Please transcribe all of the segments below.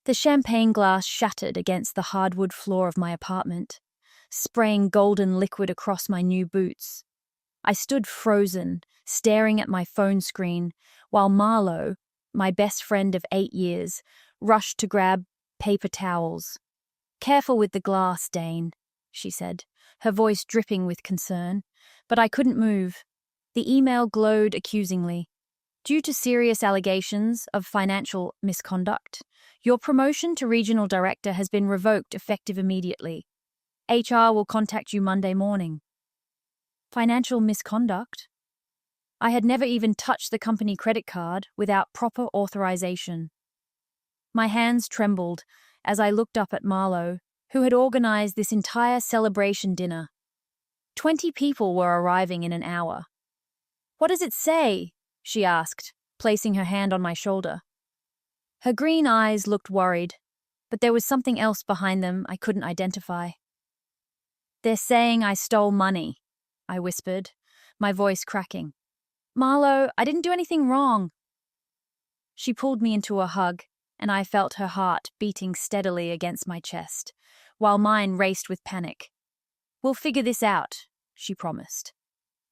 The champagne glass shattered against the hardwood floor of my apartment, spraying golden liquid across my new boots. I stood frozen, staring at my phone screen, while Marlo, my best friend of 8 years, rushed to grab paper towels. "Careful with the glass, Dane," she said, her voice dripping with concern, but I couldn't move. The email glowed accusingly. "Due to serious allegations of financial misconduct, your promotion to regional director has been revoked effective immediately. HR will contact you Monday morning." Financial misconduct? I had never even touched the company credit card without proper authorization. My hands trembled as I looked up at Marlo, who had organized this entire celebration dinner. 20 people were arriving in an hour. "What does it say?" she asked, placing her hand on my shoulder. Her green eyes looked worried, but there was something else behind them I couldn't identify. "They're saying I stole money," I whispered, my voice cracking. "Marlo, I didn't do anything wrong." She pulled me into a hug, and I felt her heart beating steadily against my chest, while mine raced with panic. "We'll figure this out," she promised.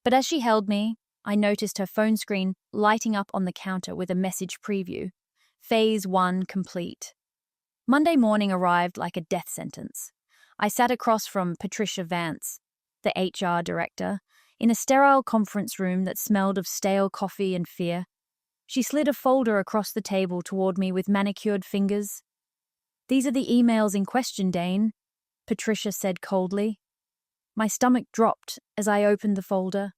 But as she held me, I noticed her phone screen lighting up on the counter with a message preview. Phase 1 complete. Monday morning arrived like a death sentence. I sat across from Patricia Vance, the HR director, in a sterile conference room that smelled of stale coffee and fear. She slid a folder across the table toward me with manicured fingers. "These are the emails in question, Dane," Patricia said coldly. My stomach dropped as I opened the folder.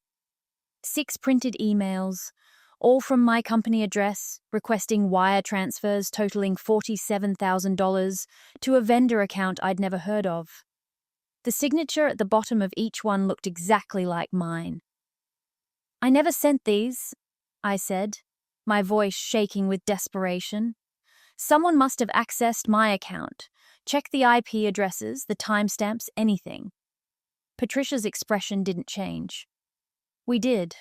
6 printed emails, all from my company address, requesting wire transfers totaling $47,000 to a vendor account I'd never heard of. The signature at the bottom of each one looked exactly like mine. "I never sent these," I said, my voice shaking with desperation. "Someone must have accessed my account. Check the IP addresses, the timestamps, anything." Patricia's expression didn't change. "We did.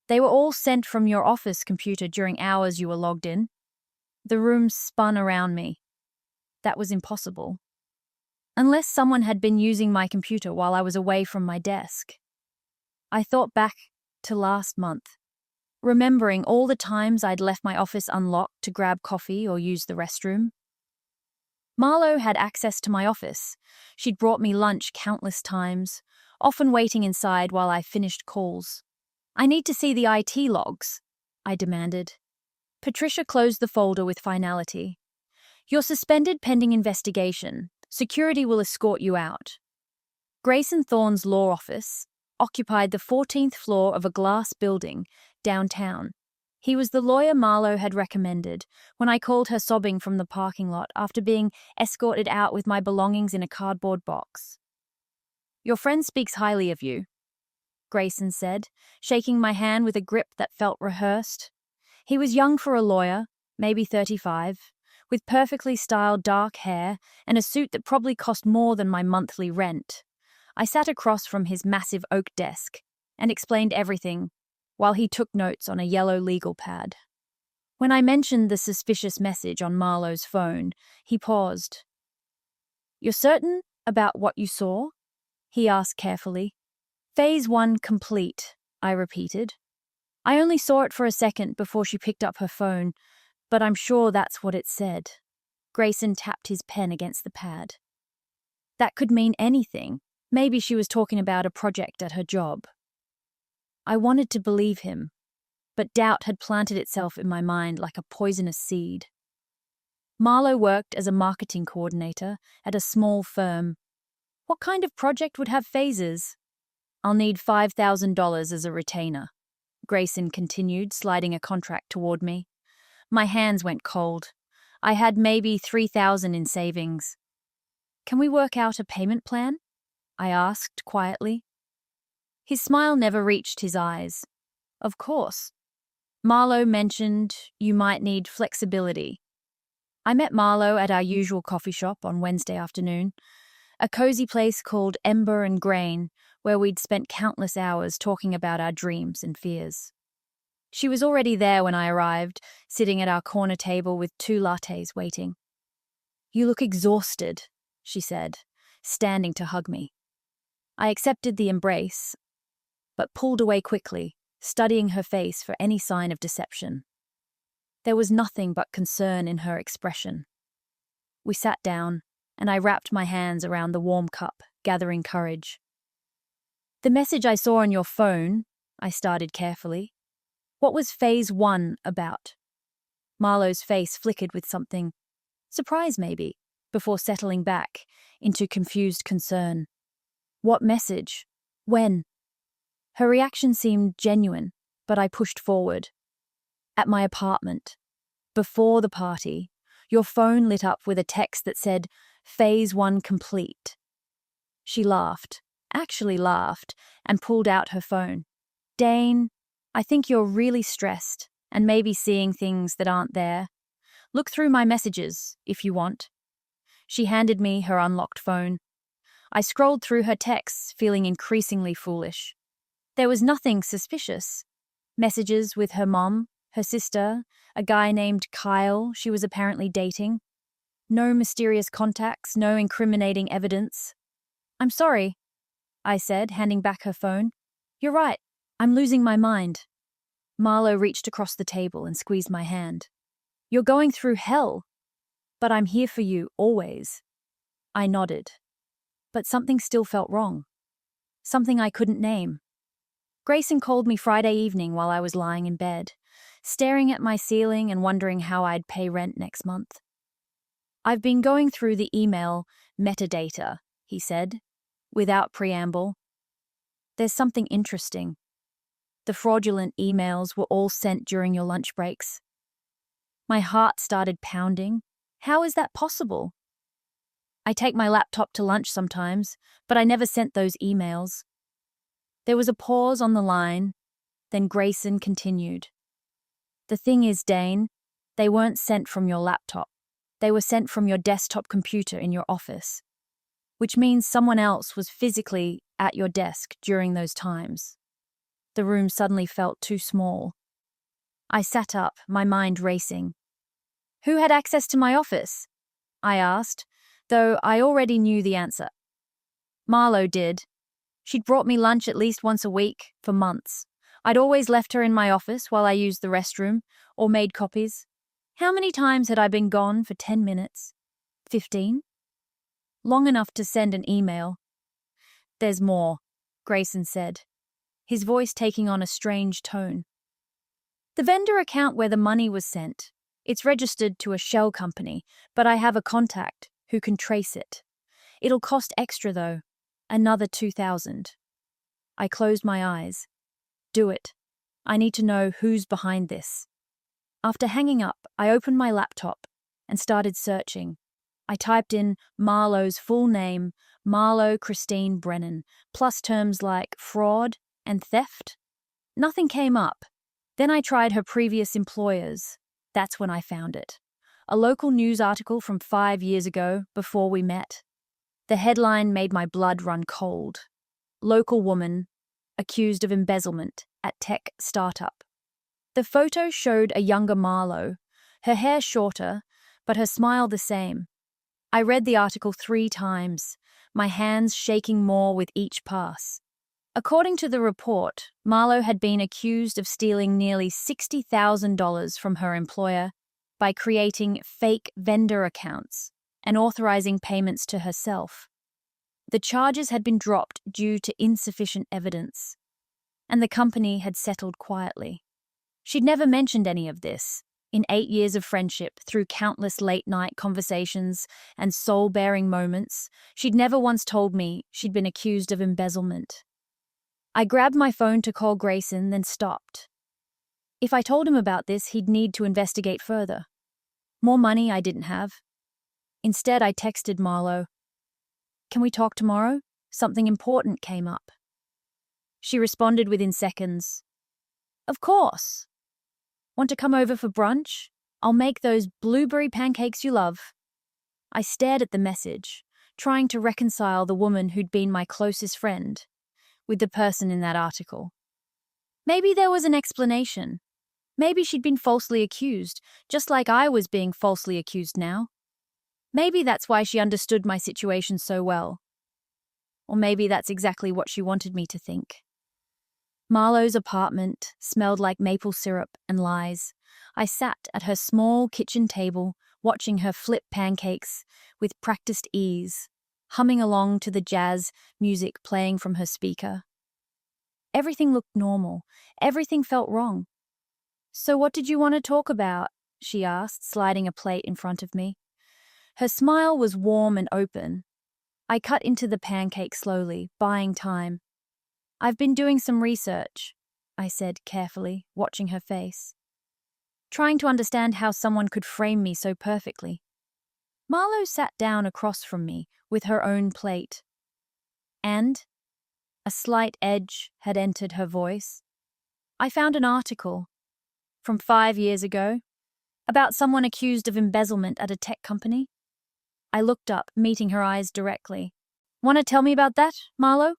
They were all sent from your office computer during hours you were logged in." The room spun around me. That was impossible. Unless someone had been using my computer while I was away from my desk. I thought back to last month, remembering all the times I'd left my office unlocked to grab coffee or use the restroom. Marlo had access to my office. She'd brought me lunch countless times, often waiting inside while I finished calls. "I need to see the IT logs," I demanded. Patricia closed the folder with finality. "You're suspended pending investigation. Security will escort you out." Grayson Thorne's law office occupied the 14th floor of a glass building downtown. He was the lawyer Marlo had recommended when I called her sobbing from the parking lot after being escorted out with my belongings in a cardboard box. "Your friend speaks highly of you," Grayson said, shaking my hand with a grip that felt rehearsed. He was young for a lawyer, maybe 35, with perfectly styled dark hair and a suit that probably cost more than my monthly rent. I sat across from his massive oak desk and explained everything, while he took notes on a yellow legal pad. When I mentioned the suspicious message on Marlo's phone, he paused. "You're certain about what you saw?" he asked carefully. "Phase 1 complete," I repeated. "I only saw it for a second before she picked up her phone, but I'm sure that's what it said." Grayson tapped his pen against the pad. That could mean anything. Maybe she was talking about a project at her job. I wanted to believe him, but doubt had planted itself in my mind like a poisonous seed. Marlo worked as a marketing coordinator at a small firm. What kind of project would have phases? "I'll need $5,000 as a retainer," Grayson continued, sliding a contract toward me. My hands went cold. I had maybe $3,000 in savings. "Can we work out a payment plan?" I asked quietly. His smile never reached his eyes. "Of course." Marlo mentioned you might need flexibility. I met Marlo at our usual coffee shop on Wednesday afternoon, a cozy place called Ember and Grain, where we'd spent countless hours talking about our dreams and fears. She was already there when I arrived, sitting at our corner table with 2 lattes waiting. "You look exhausted," she said, standing to hug me. I accepted the embrace, but pulled away quickly, studying her face for any sign of deception. There was nothing but concern in her expression. We sat down, and I wrapped my hands around the warm cup, gathering courage. "The message I saw on your phone," I started carefully. "What was phase 1 about?" Marlowe's face flickered with something, surprise maybe, before settling back into confused concern. "What message? When?" Her reaction seemed genuine, but I pushed forward. "At my apartment. Before the party, your phone lit up with a text that said, 'Phase 1 complete.'" She laughed, actually laughed, and pulled out her phone. "Dane, I think you're really stressed and maybe seeing things that aren't there. Look through my messages, if you want." She handed me her unlocked phone. I scrolled through her texts, feeling increasingly foolish. There was nothing suspicious. Messages with her mom, her sister, a guy named Kyle she was apparently dating. No mysterious contacts, no incriminating evidence. "I'm sorry," I said, handing back her phone. "You're right. I'm losing my mind." Marlowe reached across the table and squeezed my hand. "You're going through hell, but I'm here for you, always." I nodded, but something still felt wrong. Something I couldn't name. Grayson called me Friday evening while I was lying in bed, staring at my ceiling and wondering how I'd pay rent next month. "I've been going through the email metadata," he said, without preamble. "There's something interesting. The fraudulent emails were all sent during your lunch breaks." My heart started pounding. How is that possible? "I take my laptop to lunch sometimes, but I never sent those emails." There was a pause on the line, then Grayson continued. "The thing is, Dane, they weren't sent from your laptop. They were sent from your desktop computer in your office, which means someone else was physically at your desk during those times." The room suddenly felt too small. I sat up, my mind racing. "Who had access to my office?" I asked, though I already knew the answer. "Marlowe did. She'd brought me lunch at least once a week, for months. I'd always left her in my office while I used the restroom, or made copies. How many times had I been gone for 10 minutes? 15? Long enough to send an email." "There's more," Grayson said, his voice taking on a strange tone. "The vendor account where the money was sent. It's registered to a shell company, but I have a contact who can trace it. It'll cost extra, though. Another $2,000. I closed my eyes. "Do it. I need to know who's behind this." After hanging up, I opened my laptop and started searching. I typed in Marlowe's full name, Marlowe Christine Brennan, plus terms like fraud and theft. Nothing came up. Then I tried her previous employers. That's when I found it. A local news article from 5 years ago, before we met. The headline made my blood run cold. "Local woman accused of embezzlement at tech startup." The photo showed a younger Marlowe, her hair shorter, but her smile the same. I read the article 3 times, my hands shaking more with each pass. According to the report, Marlowe had been accused of stealing nearly $60,000 from her employer by creating fake vendor accounts and authorizing payments to herself. The charges had been dropped due to insufficient evidence, and the company had settled quietly. She'd never mentioned any of this. In 8 years of friendship, through countless late-night conversations and soul-bearing moments, she'd never once told me she'd been accused of embezzlement. I grabbed my phone to call Grayson, then stopped. If I told him about this, he'd need to investigate further. More money I didn't have. Instead, I texted Marlowe, "Can we talk tomorrow? Something important came up." She responded within seconds, "Of course. Want to come over for brunch? I'll make those blueberry pancakes you love." I stared at the message, trying to reconcile the woman who'd been my closest friend with the person in that article. Maybe there was an explanation. Maybe she'd been falsely accused, just like I was being falsely accused now. Maybe that's why she understood my situation so well. Or maybe that's exactly what she wanted me to think. Marlowe's apartment smelled like maple syrup and lies. I sat at her small kitchen table, watching her flip pancakes with practiced ease, humming along to the jazz music playing from her speaker. Everything looked normal. Everything felt wrong. "So what did you want to talk about?" she asked, sliding a plate in front of me. Her smile was warm and open. I cut into the pancake slowly, buying time. "I've been doing some research," I said carefully, watching her face, trying to understand how someone could frame me so perfectly. Marlowe sat down across from me with her own plate. And a slight edge had entered her voice. "I found an article from 5 years ago about someone accused of embezzlement at a tech company." I looked up, meeting her eyes directly. "Want to tell me about that, Marlowe?"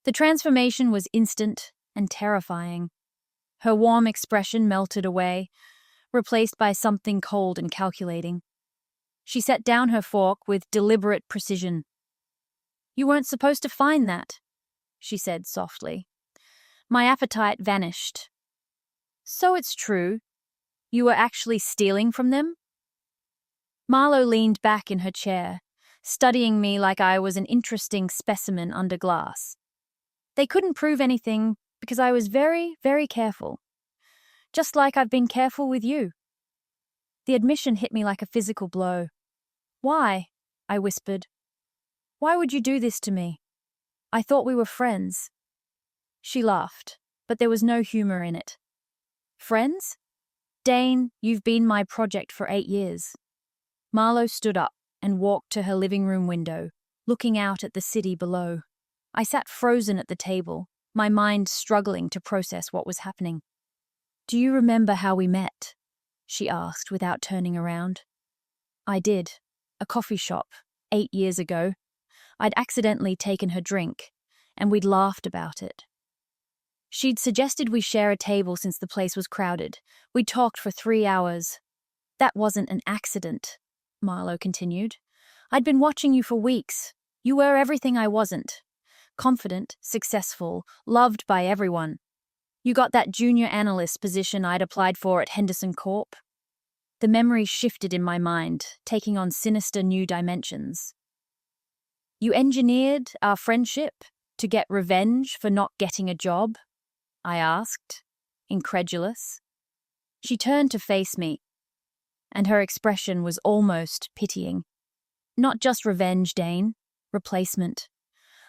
The transformation was instant and terrifying. Her warm expression melted away, replaced by something cold and calculating. She set down her fork with deliberate precision. "You weren't supposed to find that," she said softly. My appetite vanished. "So it's true. You were actually stealing from them?" Marlowe leaned back in her chair, studying me like I was an interesting specimen under glass. "They couldn't prove anything because I was very, very careful. Just like I've been careful with you." The admission hit me like a physical blow. "Why?" I whispered. "Why would you do this to me? I thought we were friends." She laughed, but there was no humor in it. "Friends? Dane, you've been my project for 8 years. Marlowe stood up and walked to her living room window, looking out at the city below. I sat frozen at the table, my mind struggling to process what was happening. "Do you remember how we met?" she asked without turning around. I did. A coffee shop, 8 years ago. I'd accidentally taken her drink, and we'd laughed about it. She'd suggested we share a table since the place was crowded. We talked for 3 hours. "That wasn't an accident," Marlowe continued. "I'd been watching you for weeks. You were everything I wasn't. Confident, successful, loved by everyone. You got that junior analyst position I'd applied for at Henderson Corp." The memories shifted in my mind, taking on sinister new dimensions. "You engineered our friendship to get revenge for not getting a job?" I asked, incredulous. She turned to face me, and her expression was almost pitying. "Not just revenge, Dane. Replacement.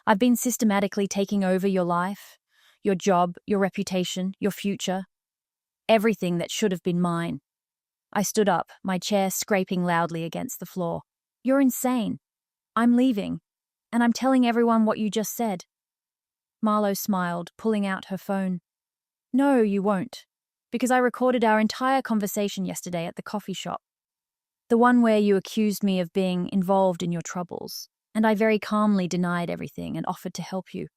I've been systematically taking over your life, your job, your reputation, your future. Everything that should have been mine." I stood up, my chair scraping loudly against the floor. "You're insane. I'm leaving, and I'm telling everyone what you just said." Marlowe smiled, pulling out her phone. "No, you won't, because I recorded our entire conversation yesterday at the coffee shop. The one where you accused me of being involved in your troubles, and I very calmly denied everything and offered to help you.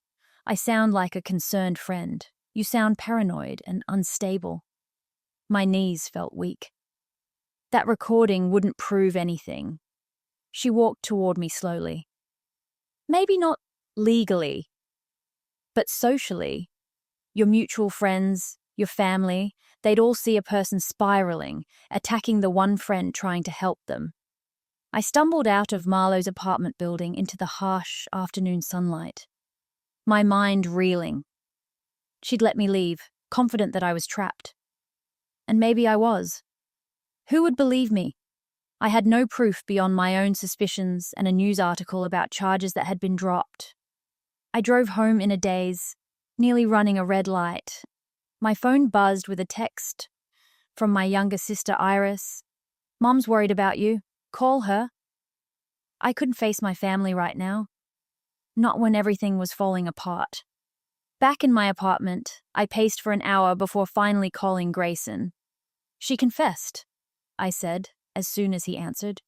I sound like a concerned friend. You sound paranoid and unstable." My knees felt weak. "That recording wouldn't prove anything." She walked toward me slowly. "Maybe not legally, but socially. Your mutual friends, your family, they'd all see a person spiraling, attacking the one friend trying to help them." I stumbled out of Marlowe's apartment building into the harsh afternoon sunlight, my mind reeling. She'd let me leave, confident that I was trapped. And maybe I was. Who would believe me? I had no proof beyond my own suspicions and a news article about charges that had been dropped. I drove home in a daze, nearly running a red light. My phone buzzed with a text from my younger sister Iris. "Mom's worried about you. Call her." I couldn't face my family right now. Not when everything was falling apart. Back in my apartment, I paced for an hour before finally calling Grayson. "She confessed," I said, as soon as he answered.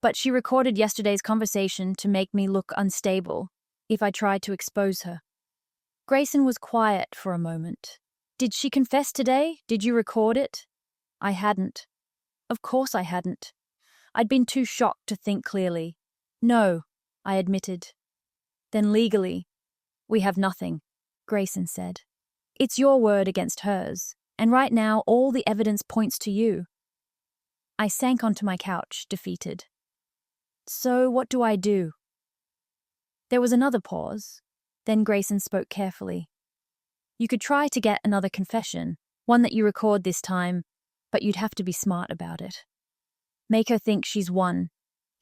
"But she recorded yesterday's conversation to make me look unstable if I tried to expose her." Grayson was quiet for a moment. "Did she confess today? Did you record it?" I hadn't. Of course I hadn't. I'd been too shocked to think clearly. No, I admitted. Then legally, we have nothing, Grayson said. It's your word against hers, and right now all the evidence points to you. I sank onto my couch, defeated. So what do I do? There was another pause. Then Grayson spoke carefully. You could try to get another confession, one that you record this time, but you'd have to be smart about it. Make her think she's won.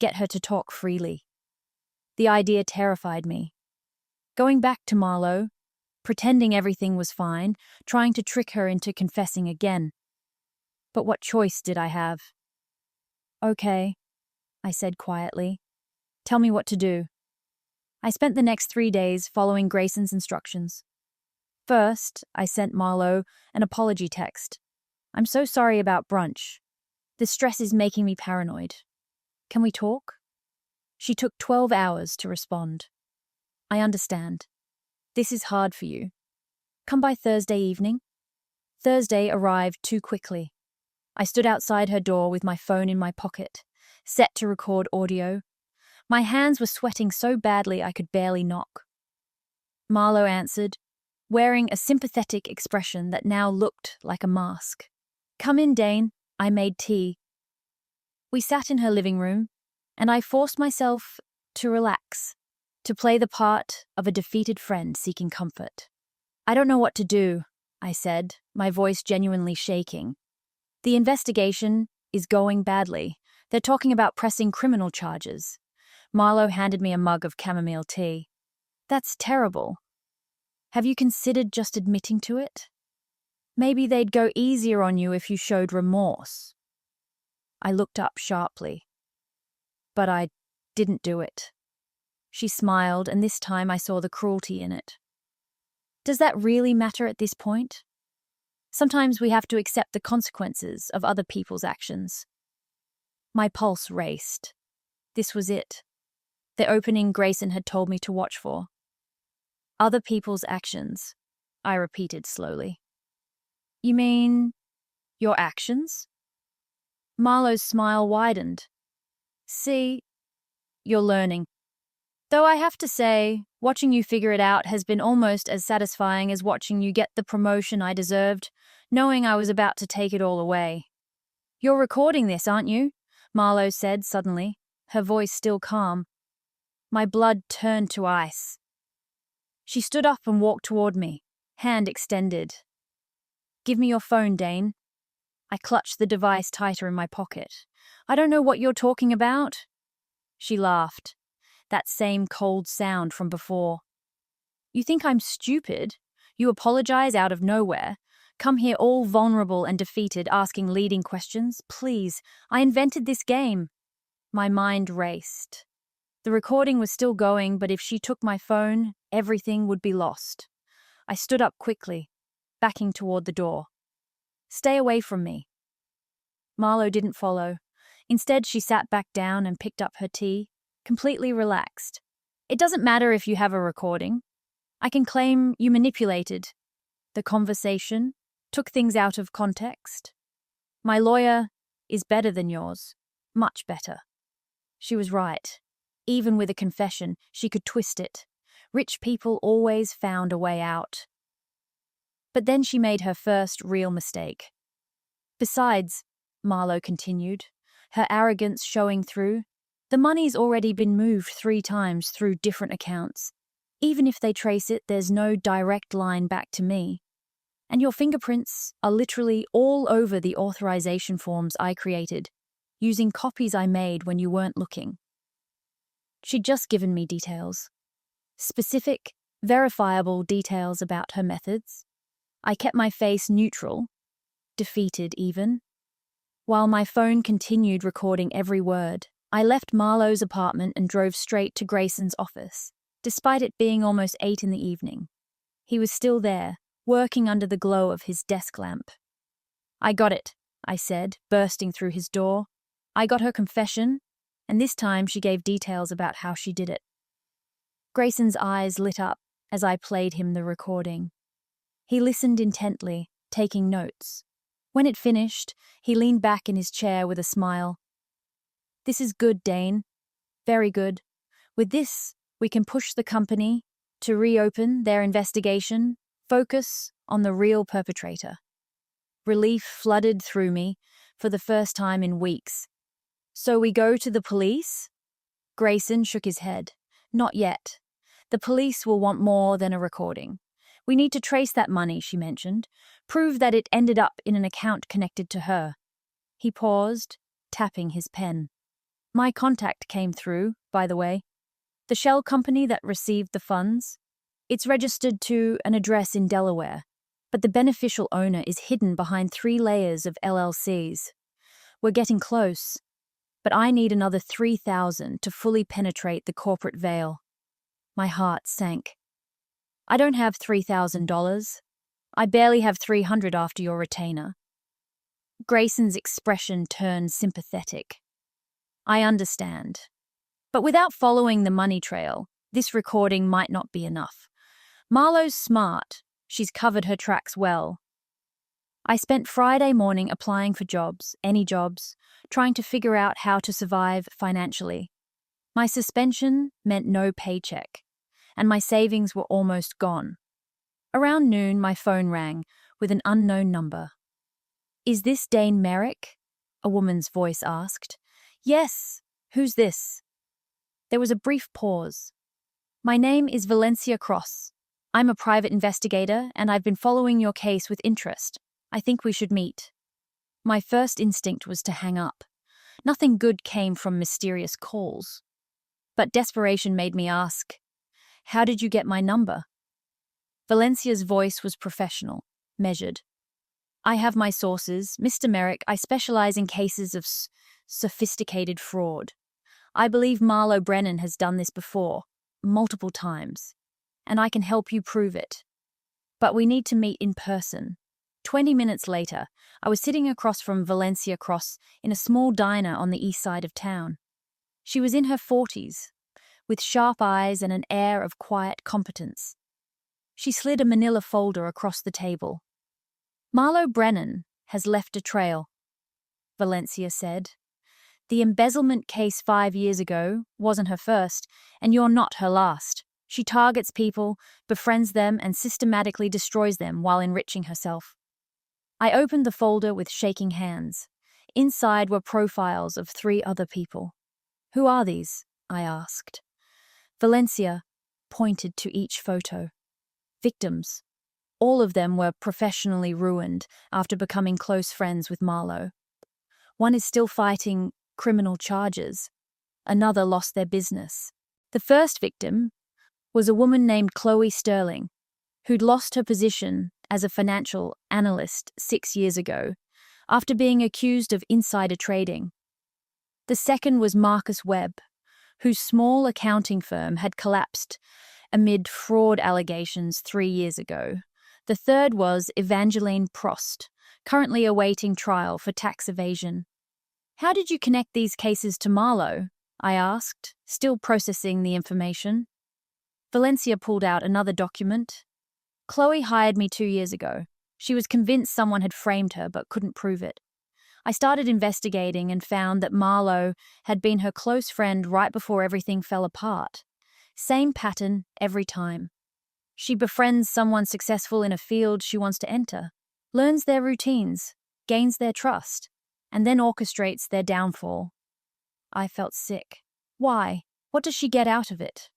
Get her to talk freely. The idea terrified me. Going back to Marlo, pretending everything was fine, trying to trick her into confessing again. But what choice did I have? Okay, I said quietly. Tell me what to do. I spent the next 3 days following Grayson's instructions. First, I sent Marlo an apology text. I'm so sorry about brunch. The stress is making me paranoid. Can we talk? She took 12 hours to respond. I understand. This is hard for you. Come by Thursday evening? Thursday arrived too quickly. I stood outside her door with my phone in my pocket, set to record audio. My hands were sweating so badly I could barely knock. Marlo answered, wearing a sympathetic expression that now looked like a mask. Come in, Dane. I made tea. We sat in her living room, and I forced myself to relax, to play the part of a defeated friend seeking comfort. I don't know what to do, I said, my voice genuinely shaking. The investigation is going badly. They're talking about pressing criminal charges. Marlo handed me a mug of chamomile tea. That's terrible. Have you considered just admitting to it? Maybe they'd go easier on you if you showed remorse. I looked up sharply. But I didn't do it. She smiled, and this time I saw the cruelty in it. Does that really matter at this point? Sometimes we have to accept the consequences of other people's actions. My pulse raced. This was it. The opening Grayson had told me to watch for. Other people's actions, I repeated slowly. You mean your actions? Marlo's smile widened. See, you're learning. Though I have to say, watching you figure it out has been almost as satisfying as watching you get the promotion I deserved, knowing I was about to take it all away. You're recording this, aren't you? Marlo said suddenly, her voice still calm. My blood turned to ice. She stood up and walked toward me, hand extended. Give me your phone, Dane. I clutched the device tighter in my pocket. I don't know what you're talking about. She laughed. That same cold sound from before. You think I'm stupid? You apologize out of nowhere. Come here all vulnerable and defeated, asking leading questions. Please, I invented this game. My mind raced. The recording was still going, but if she took my phone, everything would be lost. I stood up quickly, backing toward the door. Stay away from me. Marlo didn't follow. Instead, she sat back down and picked up her tea, completely relaxed. It doesn't matter if you have a recording. I can claim you manipulated the conversation, took things out of context. My lawyer is better than yours, much better. She was right. Even with a confession, she could twist it. Rich people always found a way out. But then she made her first real mistake. Besides, Marlo continued, her arrogance showing through, the money's already been moved 3 times through different accounts. Even if they trace it, there's no direct line back to me. And your fingerprints are literally all over the authorization forms I created, using copies I made when you weren't looking. She'd just given me details. Specific, verifiable details about her methods. I kept my face neutral, defeated even. While my phone continued recording every word, I left Marlo's apartment and drove straight to Grayson's office, despite it being almost 8 in the evening. He was still there, working under the glow of his desk lamp. I got it, I said, bursting through his door. I got her confession, and this time she gave details about how she did it. Grayson's eyes lit up as I played him the recording. He listened intently, taking notes. When it finished, he leaned back in his chair with a smile. This is good, Dane. Very good. With this, we can push the company to reopen their investigation, focus on the real perpetrator. Relief flooded through me for the first time in weeks. So we go to the police? Grayson shook his head. Not yet. The police will want more than a recording. We need to trace that money, she mentioned, prove that it ended up in an account connected to her. He paused, tapping his pen. My contact came through, by the way. The shell company that received the funds. It's registered to an address in Delaware, but the beneficial owner is hidden behind 3 layers of LLCs. We're getting close, but I need another $3,000 to fully penetrate the corporate veil. My heart sank. I don't have $3,000. I barely have $300 after your retainer. Grayson's expression turned sympathetic. I understand. But without following the money trail, this recording might not be enough. Marlowe's smart. She's covered her tracks well. I spent Friday morning applying for jobs, any jobs, trying to figure out how to survive financially. My suspension meant no paycheck, and my savings were almost gone. Around noon, my phone rang with an unknown number. Is this Dane Merrick? A woman's voice asked. Yes. Who's this? There was a brief pause. My name is Valencia Cross. I'm a private investigator, and I've been following your case with interest. I think we should meet. My first instinct was to hang up. Nothing good came from mysterious calls. But desperation made me ask, how did you get my number? Valencia's voice was professional, measured. I have my sources. Mr. Merrick, I specialize in cases of sophisticated fraud. I believe Marlo Brennan has done this before, multiple times, and I can help you prove it. But we need to meet in person. 20 minutes later, I was sitting across from Valencia Cross in a small diner on the east side of town. She was in her 40s, with sharp eyes and an air of quiet competence. She slid a manila folder across the table. Marlo Brennan has left a trail, Valencia said. The embezzlement case 5 years ago wasn't her first, and you're not her last. She targets people, befriends them, and systematically destroys them while enriching herself. I opened the folder with shaking hands. Inside were profiles of 3 other people. Who are these? I asked. Valencia pointed to each photo. Victims. All of them were professionally ruined after becoming close friends with Marlo. One is still fighting criminal charges. Another lost their business. The first victim was a woman named Chloe Sterling, who'd lost her position as a financial analyst 6 years ago after being accused of insider trading. The second was Marcus Webb, whose small accounting firm had collapsed amid fraud allegations 3 years ago. The third was Evangeline Prost, currently awaiting trial for tax evasion. How did you connect these cases to Marlo? I asked, still processing the information. Valencia pulled out another document. Chloe hired me 2 years ago. She was convinced someone had framed her but couldn't prove it. I started investigating and found that Marlo had been her close friend right before everything fell apart. Same pattern every time. She befriends someone successful in a field she wants to enter, learns their routines, gains their trust, and then orchestrates their downfall. I felt sick. Why? What does she get out of it?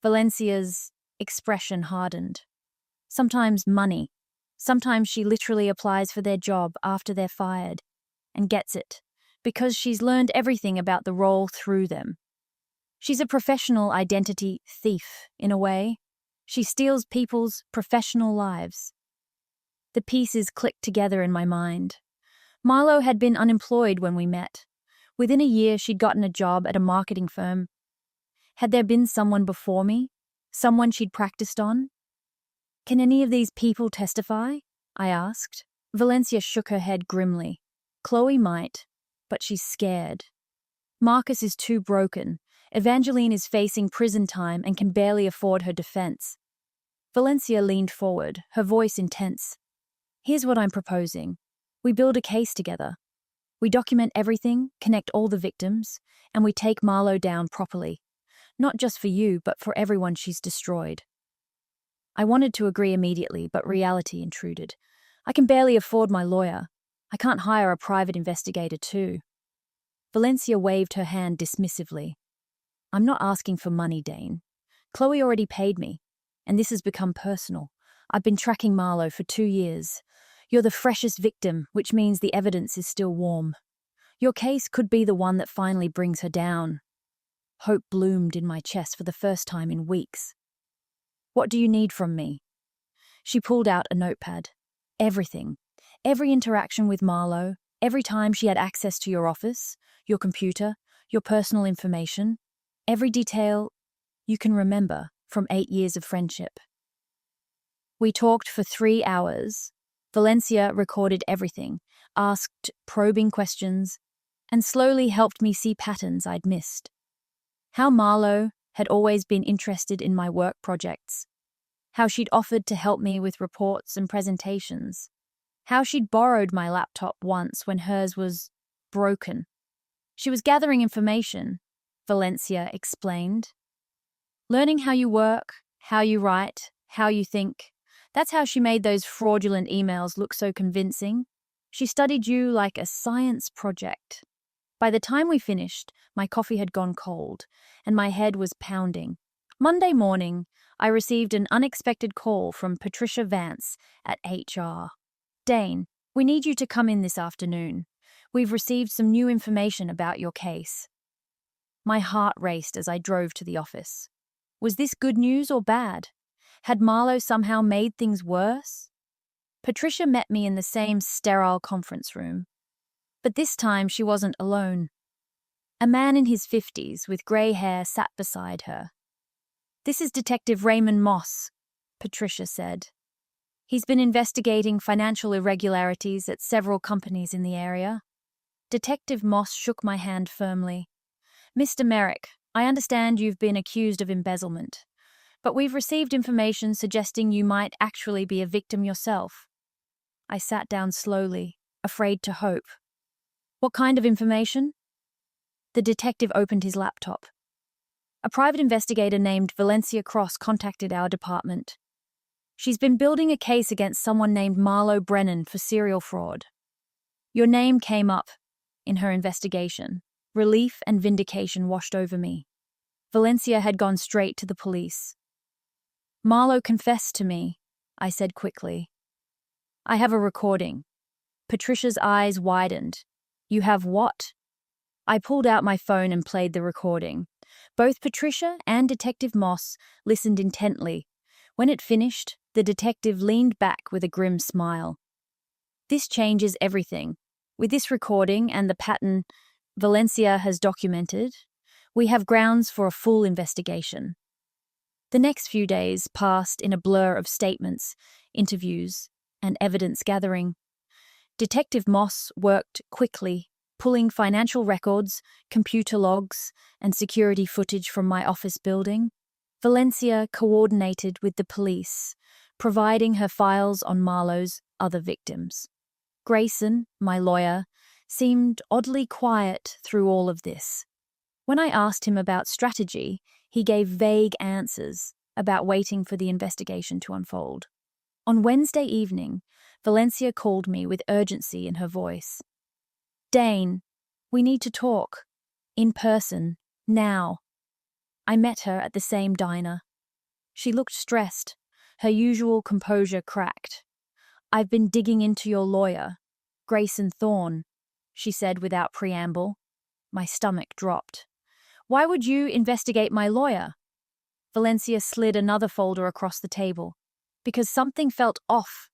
Valencia's expression hardened. Sometimes money. Sometimes she literally applies for their job after they're fired and gets it because she's learned everything about the role through them. She's a professional identity thief, in a way. She steals people's professional lives. The pieces clicked together in my mind. Marlo had been unemployed when we met. Within a year, she'd gotten a job at a marketing firm. Had there been someone before me? Someone she'd practiced on? Can any of these people testify? I asked. Valencia shook her head grimly. Chloe might, but she's scared. Marcus is too broken. Evangeline is facing prison time and can barely afford her defense. Valencia leaned forward, her voice intense. Here's what I'm proposing. We build a case together. We document everything, connect all the victims, and we take Marlowe down properly. Not just for you, but for everyone she's destroyed. I wanted to agree immediately, but reality intruded. I can barely afford my lawyer. I can't hire a private investigator too. Valencia waved her hand dismissively. I'm not asking for money, Dane. Chloe already paid me, and this has become personal. I've been tracking Marlowe for 2 years. You're the freshest victim, which means the evidence is still warm. Your case could be the one that finally brings her down. Hope bloomed in my chest for the first time in weeks. What do you need from me? She pulled out a notepad. Everything. Every interaction with Marlowe, every time she had access to your office, your computer, your personal information, every detail you can remember from 8 years of friendship. We talked for 3 hours. Valencia recorded everything, asked probing questions, and slowly helped me see patterns I'd missed. How Marlowe had always been interested in my work projects. How she'd offered to help me with reports and presentations. How she'd borrowed my laptop once when hers was broken. She was gathering information, Valencia explained. Learning how you work, how you write, how you think. That's how she made those fraudulent emails look so convincing. She studied you like a science project. By the time we finished, my coffee had gone cold, and my head was pounding. Monday morning, I received an unexpected call from Patricia Vance at HR. Dane, we need you to come in this afternoon. We've received some new information about your case. My heart raced as I drove to the office. Was this good news or bad? Had Marlowe somehow made things worse? Patricia met me in the same sterile conference room. But this time she wasn't alone. A man in his 50s with grey hair sat beside her. This is Detective Raymond Moss, Patricia said. He's been investigating financial irregularities at several companies in the area. Detective Moss shook my hand firmly. Mr. Merrick, I understand you've been accused of embezzlement, but we've received information suggesting you might actually be a victim yourself. I sat down slowly, afraid to hope. What kind of information? The detective opened his laptop. A private investigator named Valencia Cross contacted our department. She's been building a case against someone named Marlowe Brennan for serial fraud. Your name came up in her investigation. Relief and vindication washed over me. Valencia had gone straight to the police. Marlowe confessed to me, I said quickly. I have a recording. Patricia's eyes widened. You have what? I pulled out my phone and played the recording. Both Patricia and Detective Moss listened intently. When it finished, the detective leaned back with a grim smile. This changes everything. With this recording and the pattern Valencia has documented, we have grounds for a full investigation. The next few days passed in a blur of statements, interviews, and evidence gathering. Detective Moss worked quickly, pulling financial records, computer logs, and security footage from my office building. Valencia coordinated with the police, providing her files on Marlowe's other victims. Grayson, my lawyer, seemed oddly quiet through all of this. When I asked him about strategy, he gave vague answers about waiting for the investigation to unfold. On Wednesday evening, Valencia called me with urgency in her voice. Dane, we need to talk. In person, now. I met her at the same diner. She looked stressed, her usual composure cracked. I've been digging into your lawyer, Grayson Thorne, she said without preamble. My stomach dropped. Why would you investigate my lawyer? Valencia slid another folder across the table. Because something felt off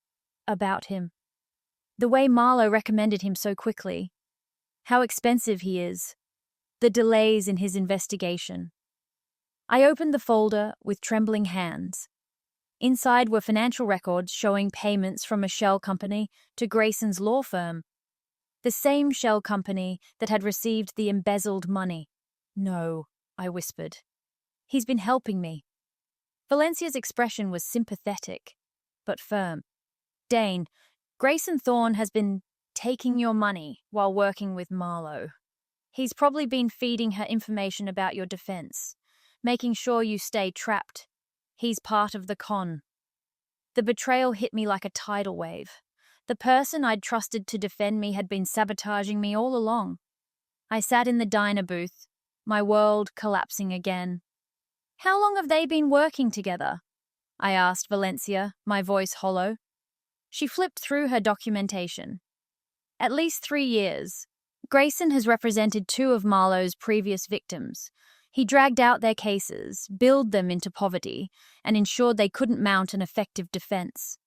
about him. The way Marlowe recommended him so quickly. How expensive he is. The delays in his investigation. I opened the folder with trembling hands. Inside were financial records showing payments from a shell company to Grayson's law firm. The same shell company that had received the embezzled money. No, I whispered. He's been helping me. Valencia's expression was sympathetic, but firm. Dane, Grayson Thorne has been taking your money while working with Marlowe. He's probably been feeding her information about your defense, making sure you stay trapped. He's part of the con. The betrayal hit me like a tidal wave. The person I'd trusted to defend me had been sabotaging me all along. I sat in the diner booth, my world collapsing again. How long have they been working together? I asked Valencia, my voice hollow. She flipped through her documentation. At least 3 years. Grayson has represented 2 of Marlowe's previous victims. He dragged out their cases, billed them into poverty, and ensured they couldn't mount an effective defense.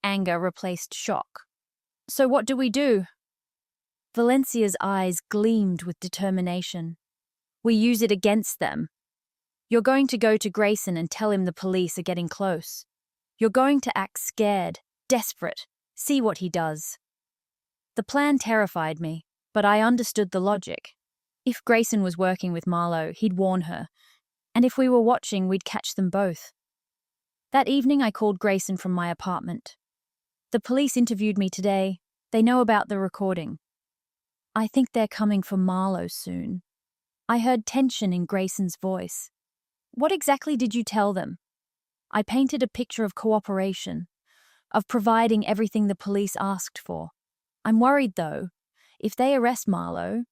Anger replaced shock. So what do we do? Valencia's eyes gleamed with determination. We use it against them. You're going to go to Grayson and tell him the police are getting close. You're going to act scared, desperate, see what he does. The plan terrified me, but I understood the logic. If Grayson was working with Marlowe, he'd warn her, and if we were watching, we'd catch them both. That evening, I called Grayson from my apartment. The police interviewed me today. They know about the recording. I think they're coming for Marlowe soon. I heard tension in Grayson's voice. What exactly did you tell them? I painted a picture of cooperation, of providing everything the police asked for. I'm worried, though. If they arrest Marlowe,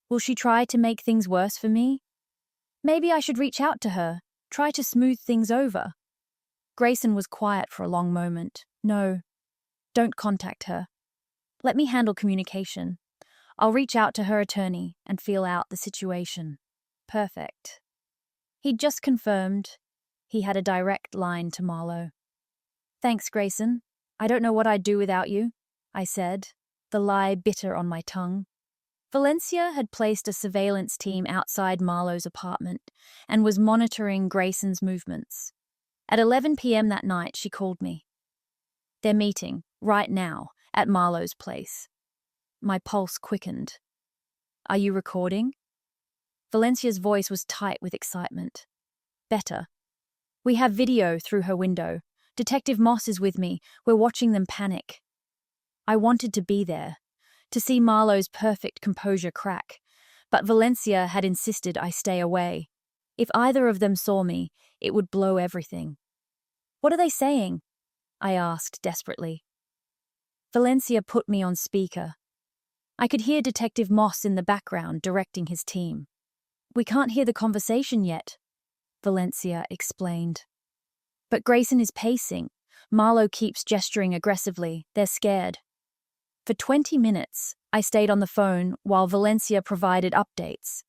will she try to make things worse for me? Maybe I should reach out to her, try to smooth things over. Grayson was quiet for a long moment. No, don't contact her. Let me handle communication. I'll reach out to her attorney and feel out the situation. Perfect. He'd just confirmed he had a direct line to Marlowe. Thanks, Grayson. I don't know what I'd do without you, I said, the lie bitter on my tongue. Valencia had placed a surveillance team outside Marlowe's apartment and was monitoring Grayson's movements. At 11 p.m. that night, she called me. They're meeting, right now, at Marlowe's place. My pulse quickened. Are you recording? Valencia's voice was tight with excitement. Better. We have video through her window. Detective Moss is with me. We're watching them panic. I wanted to be there, to see Marlowe's perfect composure crack, but Valencia had insisted I stay away. If either of them saw me, it would blow everything. What are they saying? I asked desperately. Valencia put me on speaker. I could hear Detective Moss in the background directing his team. We can't hear the conversation yet, Valencia explained. But Grayson is pacing. Marlowe keeps gesturing aggressively. They're scared. For 20 minutes, I stayed on the phone while Valencia provided updates.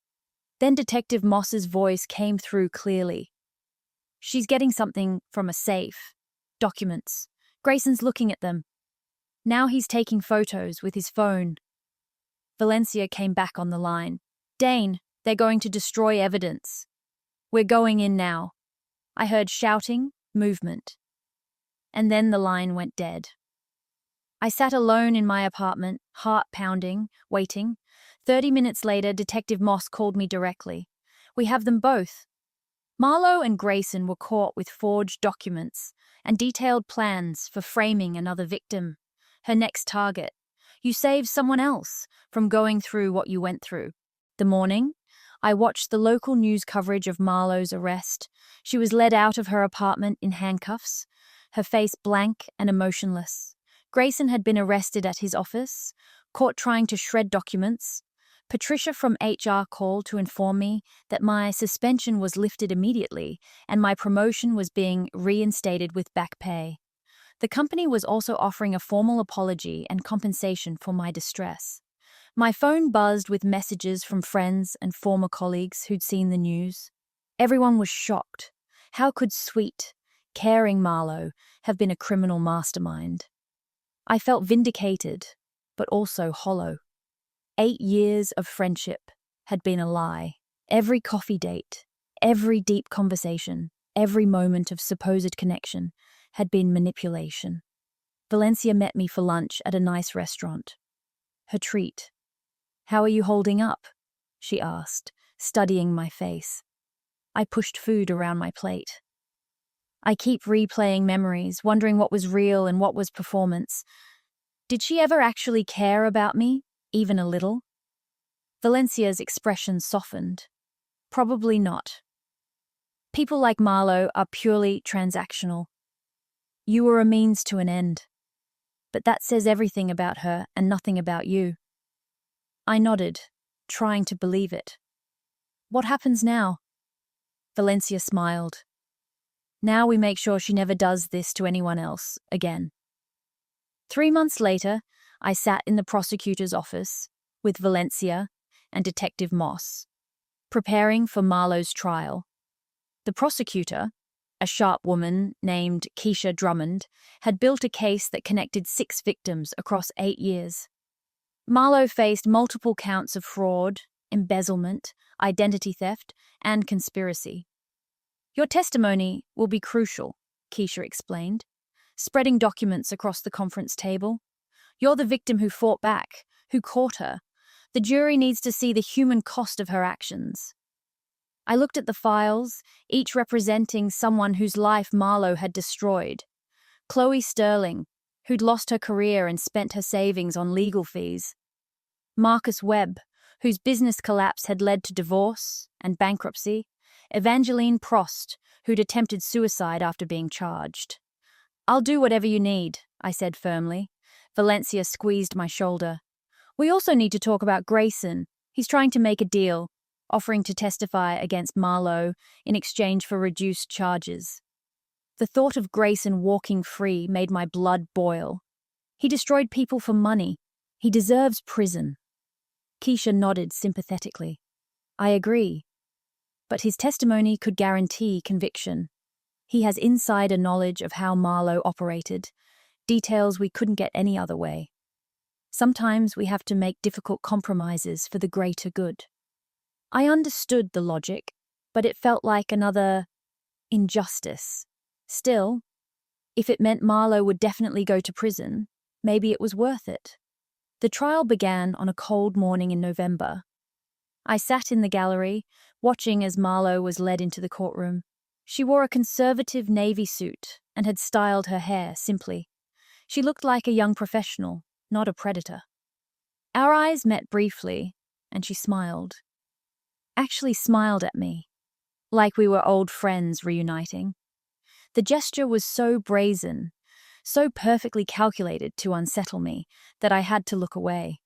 Then Detective Moss's voice came through clearly. She's getting something from a safe. Documents. Grayson's looking at them. Now he's taking photos with his phone. Valencia came back on the line. Dane, they're going to destroy evidence. We're going in now. I heard shouting, movement. And then the line went dead. I sat alone in my apartment, heart pounding, waiting. 30 minutes later, Detective Moss called me directly. We have them both. Marlowe and Grayson were caught with forged documents and detailed plans for framing another victim, her next target. You saved someone else from going through what you went through. The morning, I watched the local news coverage of Marlowe's arrest. She was led out of her apartment in handcuffs, her face blank and emotionless. Grayson had been arrested at his office, caught trying to shred documents. Patricia from HR called to inform me that my suspension was lifted immediately and my promotion was being reinstated with back pay. The company was also offering a formal apology and compensation for my distress. My phone buzzed with messages from friends and former colleagues who'd seen the news. Everyone was shocked. How could sweet, caring Marlowe have been a criminal mastermind? I felt vindicated, but also hollow. 8 years of friendship had been a lie. Every coffee date, every deep conversation, every moment of supposed connection had been manipulation. Valencia met me for lunch at a nice restaurant. Her treat. How are you holding up? She asked, studying my face. I pushed food around my plate. I keep replaying memories, wondering what was real and what was performance. Did she ever actually care about me, even a little? Valencia's expression softened. Probably not. People like Marlowe are purely transactional. You were a means to an end. But that says everything about her and nothing about you. I nodded, trying to believe it. What happens now? Valencia smiled. Now we make sure she never does this to anyone else again. 3 months later, I sat in the prosecutor's office with Valencia and Detective Moss, preparing for Marlowe's trial. The prosecutor, a sharp woman named Keisha Drummond, had built a case that connected 6 victims across 8 years. Marlowe faced multiple counts of fraud, embezzlement, identity theft, and conspiracy. Your testimony will be crucial, Keisha explained, spreading documents across the conference table. You're the victim who fought back, who caught her. The jury needs to see the human cost of her actions. I looked at the files, each representing someone whose life Marlowe had destroyed. Chloe Sterling, who'd lost her career and spent her savings on legal fees. Marcus Webb, whose business collapse had led to divorce and bankruptcy. Evangeline Prost, who'd attempted suicide after being charged. I'll do whatever you need, I said firmly. Valencia squeezed my shoulder. We also need to talk about Grayson. He's trying to make a deal, offering to testify against Marlowe in exchange for reduced charges. The thought of Grayson walking free made my blood boil. He destroyed people for money. He deserves prison. Keisha nodded sympathetically. I agree. But his testimony could guarantee conviction. He has insider knowledge of how Marlowe operated, details we couldn't get any other way. Sometimes we have to make difficult compromises for the greater good. I understood the logic, but it felt like another injustice. Still, if it meant Marlowe would definitely go to prison, maybe it was worth it. The trial began on a cold morning in November. I sat in the gallery, watching as Marlowe was led into the courtroom. She wore a conservative navy suit and had styled her hair simply. She looked like a young professional, not a predator. Our eyes met briefly, and she smiled. Actually smiled at me, like we were old friends reuniting. The gesture was so brazen, so perfectly calculated to unsettle me, that I had to look away.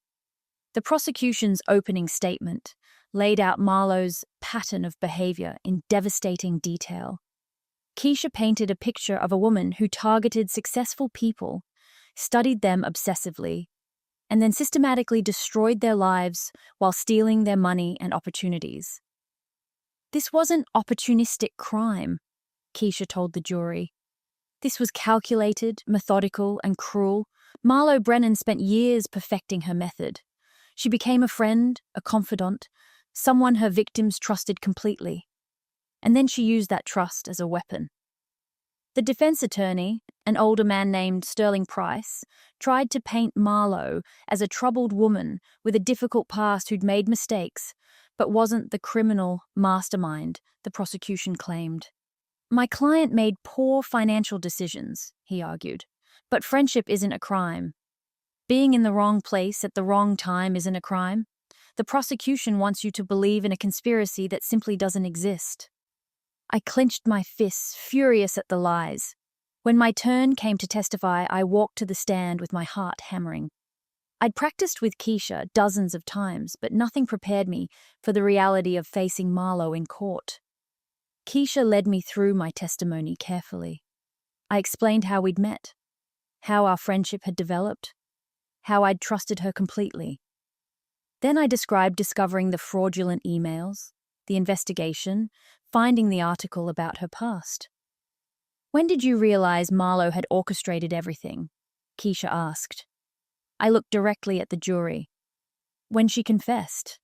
The prosecution's opening statement laid out Marlowe's pattern of behavior in devastating detail. Keisha painted a picture of a woman who targeted successful people, studied them obsessively, and then systematically destroyed their lives while stealing their money and opportunities. This wasn't opportunistic crime, Keisha told the jury. This was calculated, methodical, and cruel. Marlowe Brennan spent years perfecting her method. She became a friend, a confidant, someone her victims trusted completely. And then she used that trust as a weapon. The defense attorney, an older man named Sterling Price, tried to paint Marlowe as a troubled woman with a difficult past who'd made mistakes, but wasn't the criminal mastermind the prosecution claimed. My client made poor financial decisions, he argued, but friendship isn't a crime. Being in the wrong place at the wrong time isn't a crime. The prosecution wants you to believe in a conspiracy that simply doesn't exist. I clenched my fists, furious at the lies. When my turn came to testify, I walked to the stand with my heart hammering. I'd practiced with Keisha dozens of times, but nothing prepared me for the reality of facing Marlowe in court. Keisha led me through my testimony carefully. I explained how we'd met, how our friendship had developed, how I'd trusted her completely. Then I described discovering the fraudulent emails, the investigation, finding the article about her past. When did you realize Marlowe had orchestrated everything? Keisha asked. I looked directly at the jury. When she confessed.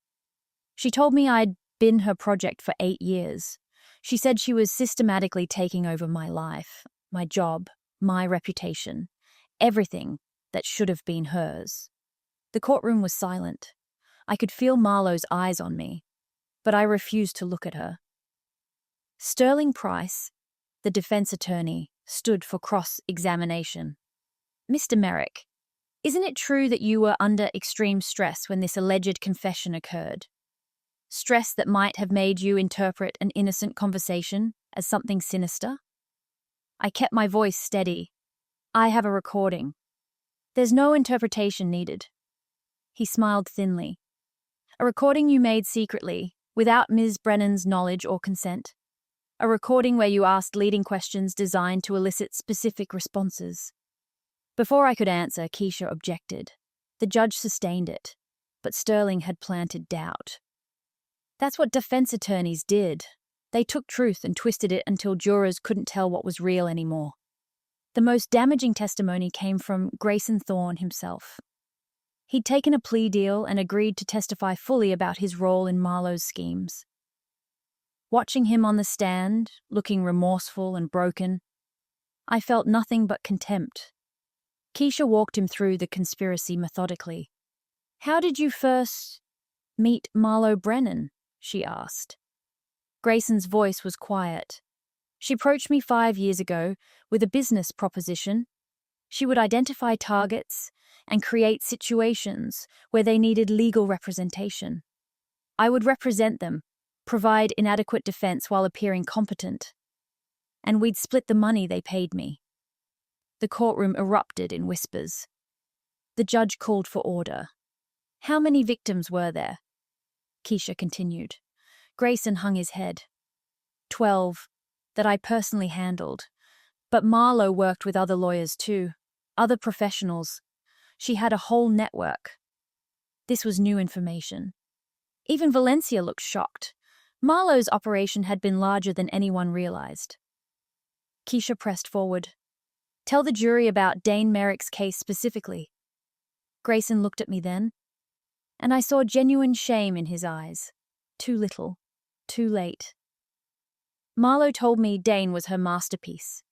She told me I'd been her project for 8 years. She said she was systematically taking over my life, my job, my reputation, everything that should have been hers. The courtroom was silent. I could feel Marlowe's eyes on me, but I refused to look at her. Sterling Price, the defense attorney, stood for cross-examination. Mr. Merrick, Isn't it true that you were under extreme stress when this alleged confession occurred? Stress that might have made you interpret an innocent conversation as something sinister? I kept my voice steady. I have a recording. There's no interpretation needed. He smiled thinly. A recording you made secretly, without Ms. Brennan's knowledge or consent. A recording where you asked leading questions designed to elicit specific responses. Before I could answer, Keisha objected. The judge sustained it, but Sterling had planted doubt. That's what defense attorneys did. They took truth and twisted it until jurors couldn't tell what was real anymore. The most damaging testimony came from Grayson Thorne himself. He'd taken a plea deal and agreed to testify fully about his role in Marlowe's schemes. Watching him on the stand, looking remorseful and broken, I felt nothing but contempt. Keisha walked him through the conspiracy methodically. "How did you first meet Marlo Brennan?" she asked. Grayson's voice was quiet. "She approached me 5 years ago with a business proposition. She would identify targets and create situations where they needed legal representation. I would represent them, provide inadequate defense while appearing competent, and we'd split the money they paid me." The courtroom erupted in whispers. The judge called for order. "How many victims were there?" Keisha continued. Grayson hung his head. 12, that I personally handled. But Marlo worked with other lawyers too, other professionals. She had a whole network. This was new information. Even Valencia looked shocked. Marlo's operation had been larger than anyone realized. Keisha pressed forward. "Tell the jury about Dane Merrick's case specifically." Grayson looked at me then, and I saw genuine shame in his eyes. Too little, too late. Marlo told me Dane was her masterpiece.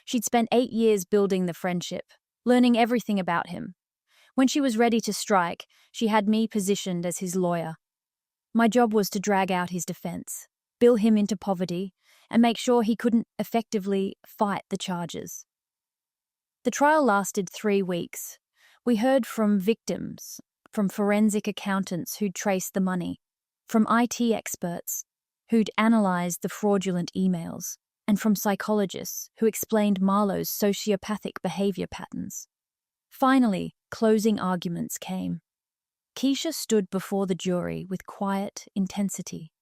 She'd spent 8 years building the friendship, learning everything about him. When she was ready to strike, she had me positioned as his lawyer. My job was to drag out his defense, bill him into poverty, and make sure he couldn't effectively fight the charges. The trial lasted 3 weeks. We heard from victims, from forensic accountants who'd traced the money, from IT experts who'd analyzed the fraudulent emails, and from psychologists who explained Marlo's sociopathic behavior patterns. Finally, closing arguments came. Keisha stood before the jury with quiet intensity.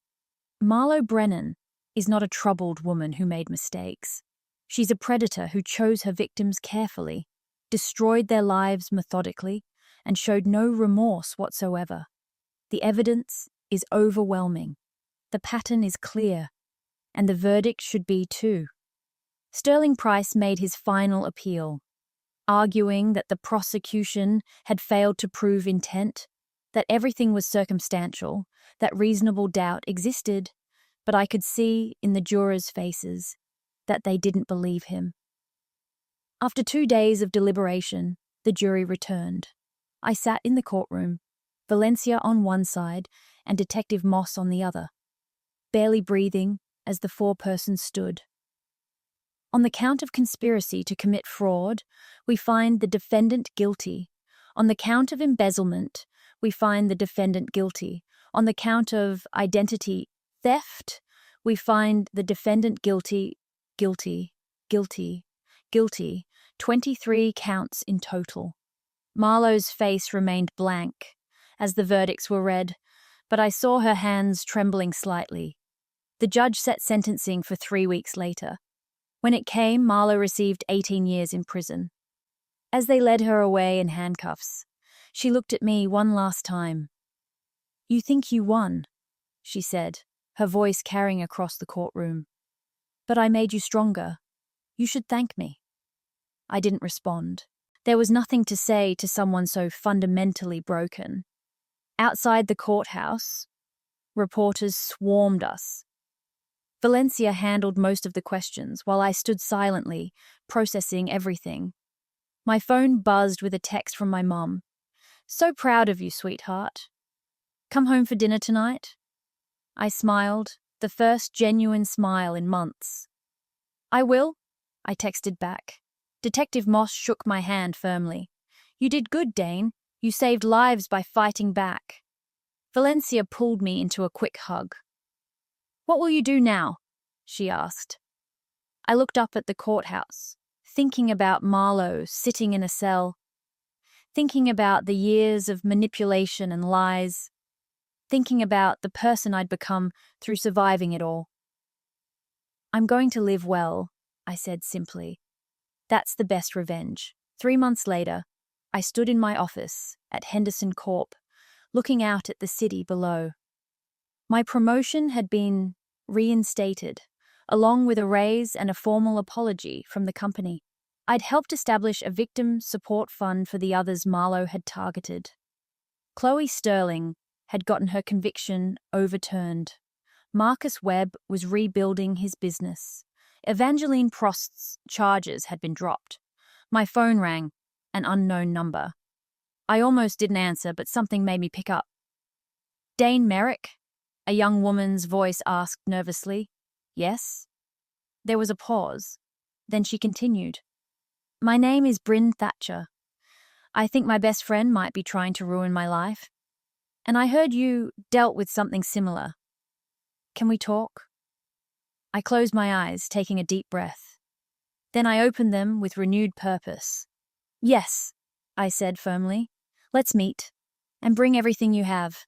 "Marlo Brennan is not a troubled woman who made mistakes. She's a predator who chose her victims carefully, destroyed their lives methodically, and showed no remorse whatsoever. The evidence is overwhelming. The pattern is clear, and the verdict should be too." Sterling Price made his final appeal, arguing that the prosecution had failed to prove intent, that everything was circumstantial, that reasonable doubt existed, but I could see in the jurors' faces that they didn't believe him. After 2 days of deliberation, the jury returned. I sat in the courtroom, Valencia on one side and Detective Moss on the other, barely breathing as the 4 persons stood. On the count of conspiracy to commit fraud, we find the defendant guilty. On the count of embezzlement, we find the defendant guilty. On the count of identity theft, we find the defendant guilty. 23 counts in total. Marlo's face remained blank as the verdicts were read, but I saw her hands trembling slightly. The judge set sentencing for 3 weeks later. When it came, Marlo received 18 years in prison. As they led her away in handcuffs, she looked at me one last time. "You think you won," she said, her voice carrying across the courtroom. "But I made you stronger. You should thank me." I didn't respond. There was nothing to say to someone so fundamentally broken. Outside the courthouse, reporters swarmed us. Valencia handled most of the questions while I stood silently, processing everything. My phone buzzed with a text from my mum. "So proud of you, sweetheart. Come home for dinner tonight?" I smiled, the first genuine smile in months. "I will," I texted back. Detective Moss shook my hand firmly. You did good, Dane. You saved lives by fighting back. Valencia pulled me into a quick hug. What will you do now? She asked. I looked up at the courthouse, thinking about Marlowe sitting in a cell, thinking about the years of manipulation and lies, thinking about the person I'd become through surviving it all. I'm going to live well, I said simply. That's the best revenge. 3 months later, I stood in my office at Henderson Corp, looking out at the city below. My promotion had been reinstated, along with a raise and a formal apology from the company. I'd helped establish a victim support fund for the others Marlowe had targeted. Chloe Sterling had gotten her conviction overturned. Marcus Webb was rebuilding his business. Evangeline Prost's charges had been dropped. My phone rang, an unknown number. I almost didn't answer, but something made me pick up. Dane Merrick? A young woman's voice asked nervously. Yes? There was a pause. Then she continued. My name is Bryn Thatcher. I think my best friend might be trying to ruin my life. And I heard you dealt with something similar. Can we talk? I closed my eyes, taking a deep breath. Then I opened them with renewed purpose. Yes, I said firmly. Let's meet, and bring everything you have.